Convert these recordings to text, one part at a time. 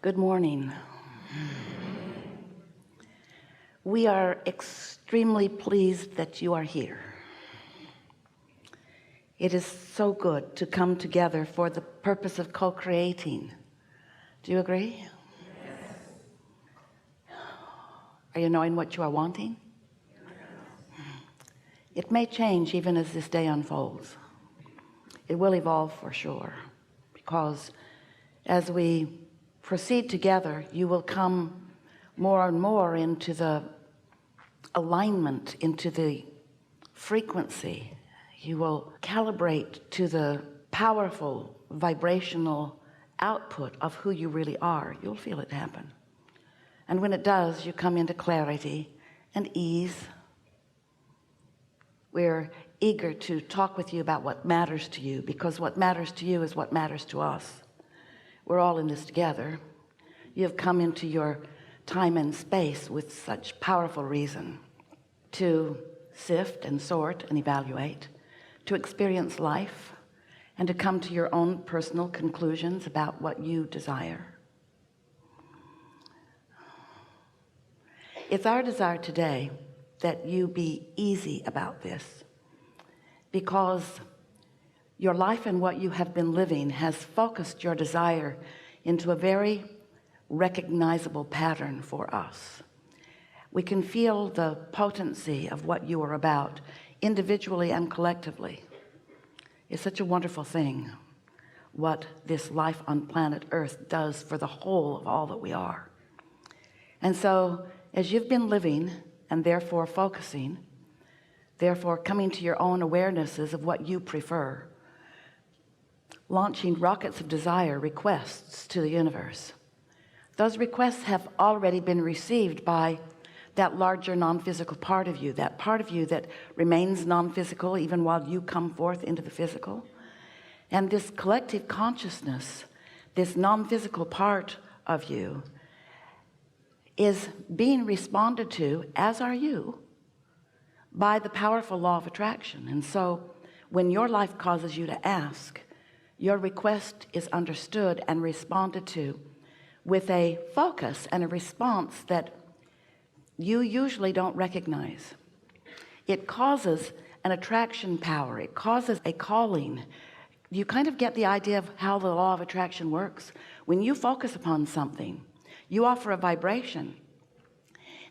Good morning. We are extremely pleased that you are here. It is so good to come together for the purpose of co-creating. Do you agree? Yes. Are you knowing what you are wanting? Yes. It may change even as this day unfolds. It will evolve for sure, because as we proceed together, you will come more and more into the alignment, into the frequency. You will calibrate to the powerful vibrational output of who you really are. You'll feel it happen. And when it does, you come into clarity and ease. We're eager to talk with you about what matters to you, because what matters to you is what matters to us. We're all in this together. You have come into your time and space with such powerful reason to sift and sort and evaluate, to experience life, and to come to your own personal conclusions about what you desire. It's our desire today that you be easy about this, because your life and what you have been living has focused your desire into a very recognizable pattern for us. We can feel the potency of what you are about, individually and collectively. It's such a wonderful thing what this life on planet Earth does for the whole of all that we are. And so as you've been living and therefore focusing, therefore coming to your own awarenesses of what you prefer, launching rockets of desire, requests to the universe, those requests have already been received by that larger non-physical part of you, that part of you that remains non-physical even while you come forth into the physical. And this collective consciousness, this non-physical part of you, is being responded to, as are you, by the powerful law of attraction. And so when your life causes you to ask, your request is understood and responded to with a focus and a response that you usually don't recognize. It causes an attraction power. It causes a calling. You kind of get the idea of how the law of attraction works. When you focus upon something, you offer a vibration,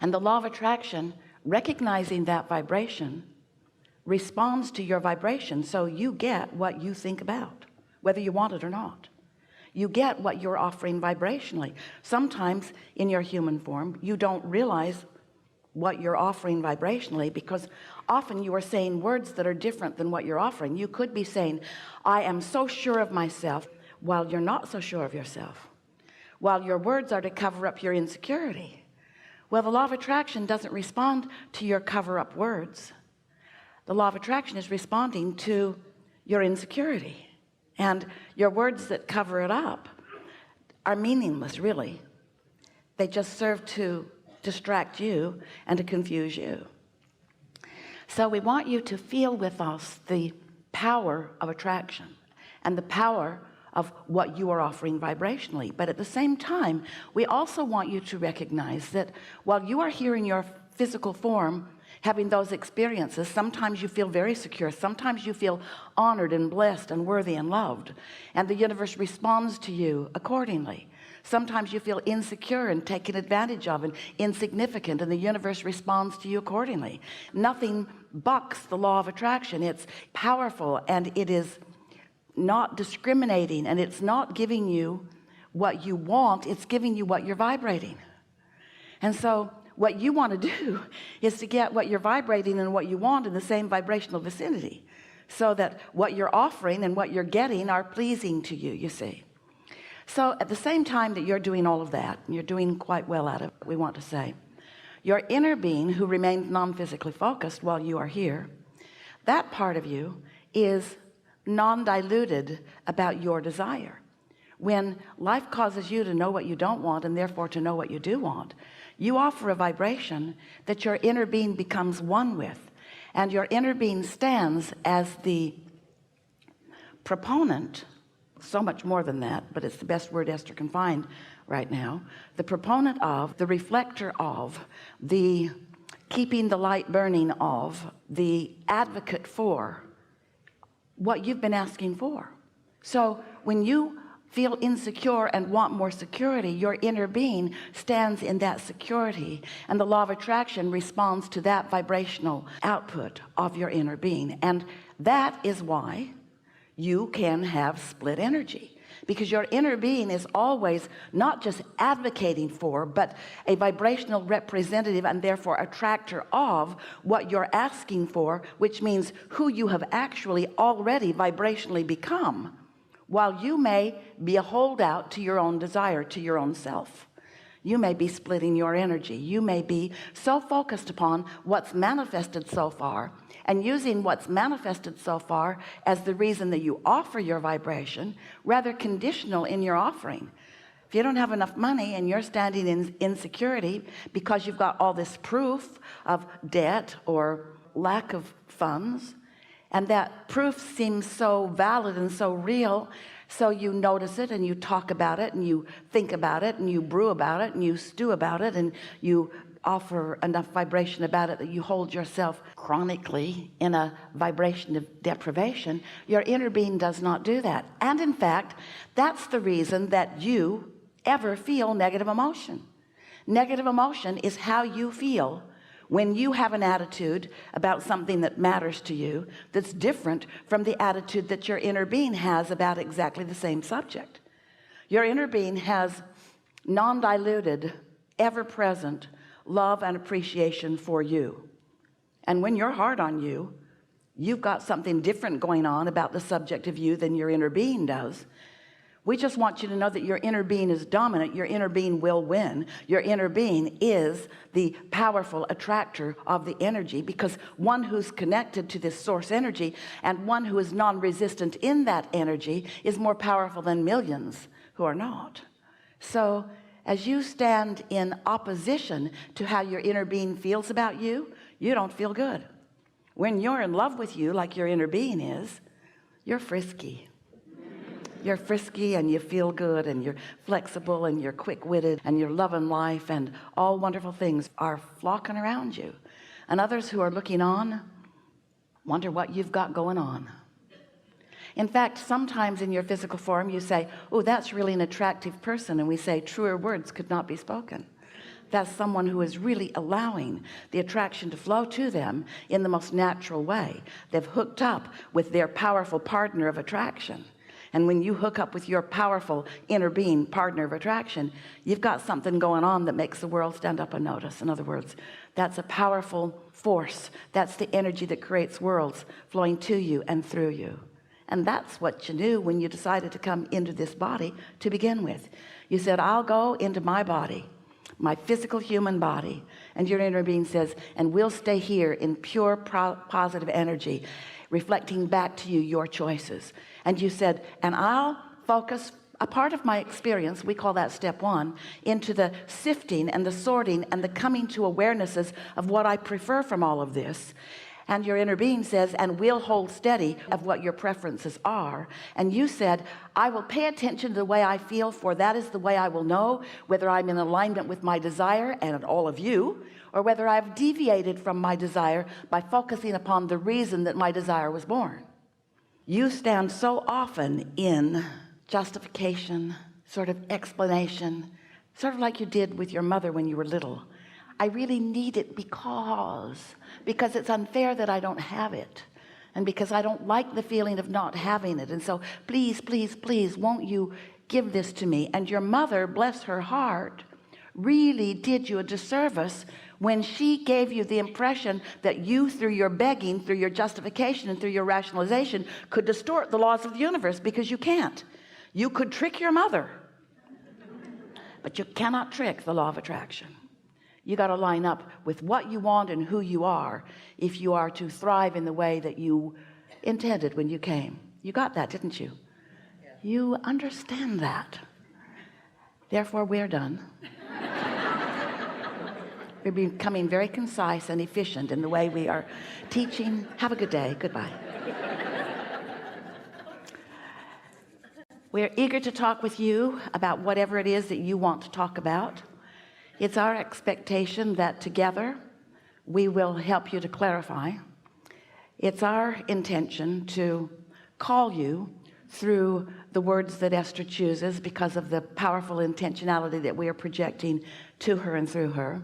and the law of attraction, recognizing that vibration, responds to your vibration. So you get what you think about, whether you want it or not. You get what you're offering vibrationally. Sometimes in your human form, you don't realize what you're offering vibrationally, because often you are saying words that are different than what you're offering. You could be saying, I am so sure of myself, while you're not so sure of yourself, while your words are to cover up your insecurity. Well, the law of attraction doesn't respond to your cover-up words. The law of attraction is responding to your insecurity, and your words that cover it up are meaningless, really. They just serve to distract you and to confuse you. So we want you to feel with us the power of attraction and the power of what you are offering vibrationally. But at the same time, we also want you to recognize that while you are here in your physical form, having those experiences, sometimes you feel very secure, sometimes you feel honored and blessed and worthy and loved, and the universe responds to you accordingly. Sometimes you feel insecure and taken advantage of and insignificant, and the universe responds to you accordingly. Nothing bucks the law of attraction. It's powerful, and it is not discriminating, and it's not giving you what you want, it's giving you what you're vibrating. And so what you want to do is to get what you're vibrating and what you want in the same vibrational vicinity, so that what you're offering and what you're getting are pleasing to you, you see. So at the same time that you're doing all of that, and you're doing quite well at it, we want to say, your inner being, who remains non-physically focused while you are here, that part of you is non-diluted about your desire. When life causes you to know what you don't want, and therefore to know what you do want, you offer a vibration that your inner being becomes one with, and your inner being stands as the proponent so much more than that, but it's the best word Esther can find right now. The proponent of, the reflector of, the keeping the light burning of, the advocate for what you've been asking for. So when you feel insecure and want more security, your inner being stands in that security, and the law of attraction responds to that vibrational output of your inner being. And that is why you can have split energy, because your inner being is always not just advocating for, but a vibrational representative and therefore attractor of what you're asking for, which means who you have actually already vibrationally become, while you may be a holdout to your own desire, to your own self. You may be splitting your energy. You may be so focused upon what's manifested so far and using what's manifested so far as the reason that you offer your vibration, rather conditional in your offering. If you don't have enough money and you're standing in insecurity because you've got all this proof of debt or lack of funds, and that proof seems so valid and so real, so you notice it and you talk about it and you think about it and you brew about it and you stew about it and you offer enough vibration about it that you hold yourself chronically in a vibration of deprivation. Your inner being does not do that. And in fact, that's the reason that you ever feel negative emotion. Negative emotion is how you feel when you have an attitude about something that matters to you that's different from the attitude that your inner being has about exactly the same subject. Your inner being has non-diluted, ever-present love and appreciation for you. And when you're hard on you, you've got something different going on about the subject of you than your inner being does. We just want you to know that your inner being is dominant. Your inner being will win. Your inner being is the powerful attractor of the energy, because one who's connected to this source energy and one who is non-resistant in that energy is more powerful than millions who are not. So as you stand in opposition to how your inner being feels about you, you don't feel good. When you're in love with you, like your inner being is, you're frisky. You're frisky and you feel good and you're flexible and you're quick-witted and you're loving life, and all wonderful things are flocking around you. And others who are looking on wonder what you've got going on. In fact, sometimes in your physical form you say, oh, that's really an attractive person, and we say truer words could not be spoken. That's someone who is really allowing the attraction to flow to them in the most natural way. They've hooked up with their powerful partner of attraction. And when you hook up with your powerful inner being partner of attraction, you've got something going on that makes the world stand up and notice. In other words, that's a powerful force. That's the energy that creates worlds flowing to you and through you. And that's what you knew when you decided to come into this body to begin with. You said, I'll go into my body, my physical human body. And your inner being says, and we'll stay here in pure positive energy, reflecting back to you your choices. And you said, and I'll focus a part of my experience, we call that step one, into the sifting and the sorting and the coming to awarenesses of what I prefer from all of this. And your inner being says, and we'll hold steady of what your preferences are. And you said, I will pay attention to the way I feel, for that is the way I will know whether I'm in alignment with my desire and all of you, or whether I've deviated from my desire by focusing upon the reason that my desire was born. You stand so often in justification, sort of explanation, sort of like you did with your mother when you were little. I really need it because it's unfair that I don't have it, and because I don't like the feeling of not having it, and so please, please, please, won't you give this to me? And your mother, bless her heart, really did you a disservice when she gave you the impression that you, through your begging, through your justification, and through your rationalization, could distort the laws of the universe, because you can't. You could trick your mother, but you cannot trick the law of attraction. You got to line up with what you want and who you are if you are to thrive in the way that you intended when you came. You got that, didn't you? Yeah. You understand that. Therefore, we're done. We're becoming very concise and efficient in the way we are teaching. Have a good day. Goodbye. We're eager to talk with you about whatever it is that you want to talk about. It's our expectation that together we will help you to clarify. It's our intention to call you through the words that Esther chooses because of the powerful intentionality that we are projecting to her and through her,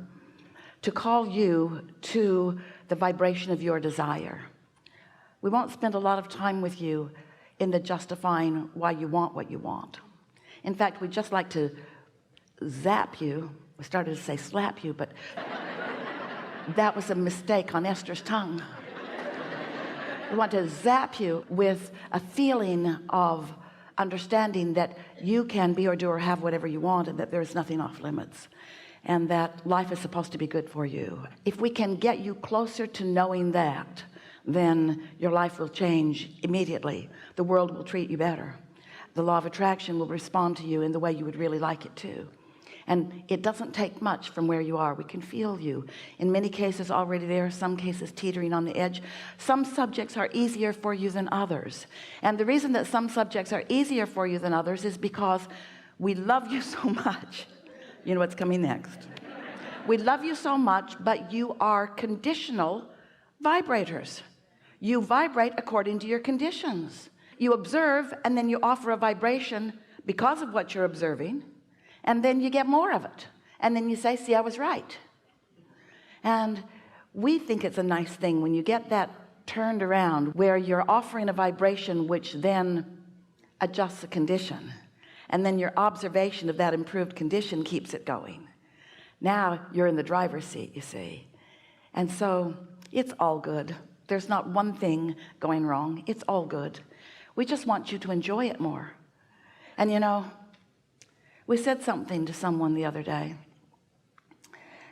to call you to the vibration of your desire. We won't spend a lot of time with you in the justifying why you want what you want. In fact, we'd just like to zap you. We started to say slap you, but that was a mistake on Esther's tongue. We want to zap you with a feeling of understanding that you can be or do or have whatever you want, and that there is nothing off limits, and that life is supposed to be good for you. If we can get you closer to knowing that, then your life will change immediately. The world will treat you better. The law of attraction will respond to you in the way you would really like it to. And it doesn't take much from where you are. We can feel you in many cases already there, some cases teetering on the edge. Some subjects are easier for you than others, and the reason that some subjects are easier for you than others is because we love you so much. You know what's coming next. We love you so much, but you are conditional vibrators. You vibrate according to your conditions. You observe, and then you offer a vibration because of what you're observing, and then you get more of it, and then you say, see, I was right. And we think it's a nice thing when you get that turned around, where you're offering a vibration which then adjusts the condition, and then your observation of that improved condition keeps it going. Now you're in the driver's seat, you see. And so it's all good. There's not one thing going wrong. It's all good. We just want you to enjoy it more. And you know, we said something to someone the other day.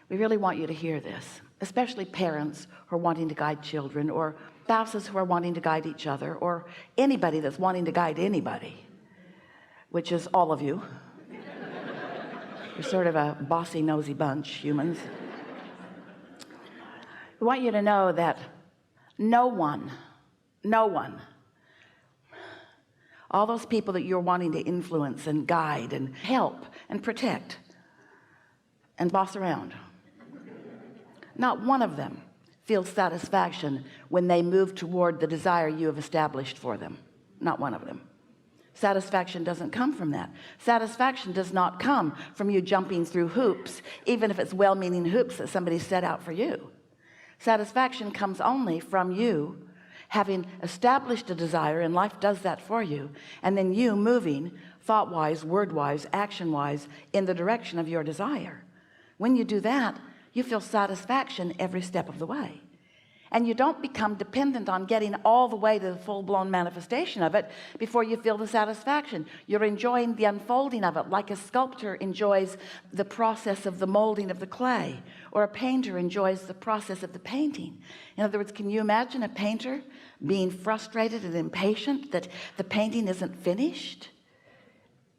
We really want you to hear this, especially parents who are wanting to guide children, or spouses who are wanting to guide each other, or anybody that's wanting to guide anybody, which is all of you. You're sort of a bossy, nosy bunch, humans. We want you to know that no one, all those people that you're wanting to influence and guide and help and protect and boss around, not one of them feels satisfaction when they move toward the desire you have established for them. Not one of them. Satisfaction doesn't come from that. Satisfaction does not come from you jumping through hoops, even if it's well-meaning hoops that somebody set out for you. Satisfaction comes only from you having established a desire, and life does that for you, and then you moving thought-wise, word-wise, action-wise in the direction of your desire. When you do that, you feel satisfaction every step of the way, and you don't become dependent on getting all the way to the full-blown manifestation of it before you feel the satisfaction. You're enjoying the unfolding of it, like a sculptor enjoys the process of the molding of the clay, or a painter enjoys the process of the painting. In other words, can you imagine a painter being frustrated and impatient that the painting isn't finished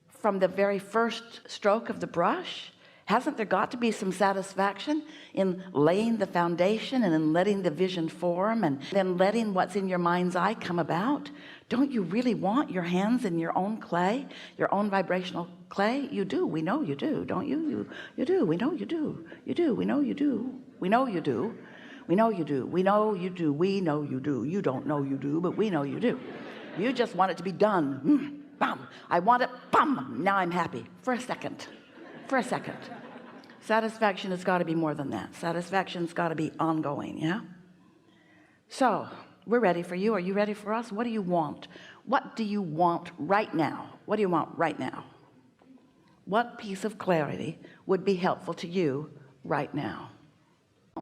from the very first stroke of the brush? Hasn't there got to be some satisfaction in laying the foundation and in letting the vision form and then letting what's in your mind's eye come about? Don't you really want your hands in your own clay, your own vibrational clay? You do. We know you do, don't you? You do. We know you do. You do. We know you do. We know you do. We know you do. We know you do. We know you do. You don't know you do, but we know you do. You just want it to be done. Bam. I want it. Bam. Now I'm happy. For a second. Satisfaction has got to be more than that. Satisfaction's got to be ongoing, yeah? So we're ready for you. Are you ready for us? What do you want? What do you want right now? What do you want right now? What piece of clarity would be helpful to you right now?